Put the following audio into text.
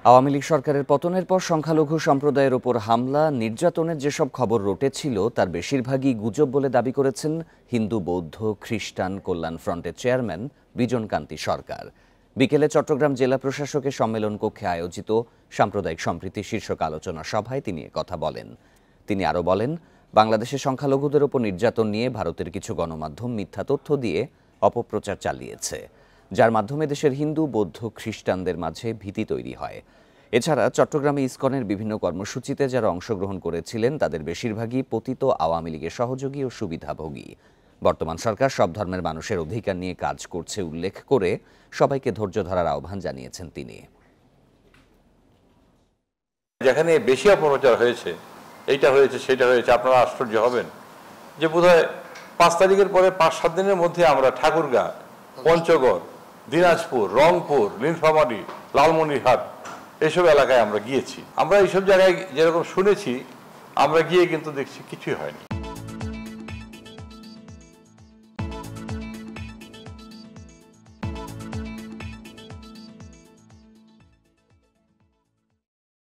আওয়ামী লীগ সরকারের পতনের পর সংখ্যালঘু সম্প্রদায়ের ওপর হামলা নির্যাতনের যেসব খবর রটেছিল তার বেশিরভাগই গুজব বলে দাবি করেছেন হিন্দু বৌদ্ধ খ্রিস্টান কল্যাণ ফ্রন্টের চেয়ারম্যান বিজন কান্তি সরকার। বিকেলে চট্টগ্রাম জেলা প্রশাসকের সম্মেলন কক্ষে আয়োজিত সাম্প্রদায়িক সম্প্রীতি শীর্ষক আলোচনা সভায় তিনি কথা বলেন। তিনি আরও বলেন, বাংলাদেশের সংখ্যালঘুদের ওপর নির্যাতন নিয়ে ভারতের কিছু গণমাধ্যম মিথ্যা তথ্য দিয়ে অপপ্রচার চালিয়েছে, যার মাধ্যমে দেশের হিন্দু বৌদ্ধ খ্রিস্টানদের মাঝে ভীতি তৈরি হয়। এছাড়া চট্টগ্রামে ইসকনের বিভিন্ন কর্মসূচিতে যারা অংশগ্রহণ করেছিলেন তাদের বেশিরভাগই পতিত আওয়ামী লীগের সহযোগী ও সুবিধাভোগী। বর্তমান সরকার সব ধর্মের মানুষের অধিকার নিয়ে কাজ করছে উল্লেখ করে সবাইকে ধৈর্য ধরার আহ্বান জানিয়েছেন তিনি। যেখানে বেশি অপপ্রচার হয়েছে, এইটা হয়েছে সেটা হয়েছে, আপনারা আশ্চর্য হবেন যে বোধহয় 5 তারিখের পরে 5-7 দিনের মধ্যে আমরা ঠাকুরগাঁ, পঞ্চগড়, দিনাজপুর, রংপুর, নীলফামারী, লালমনিরহাট এসব এলাকায় আমরা গিয়েছি। আমরা এইসব জায়গায় যেরকম শুনেছি আমরা গিয়ে কিন্তু দেখছি কিছুই হয়নি।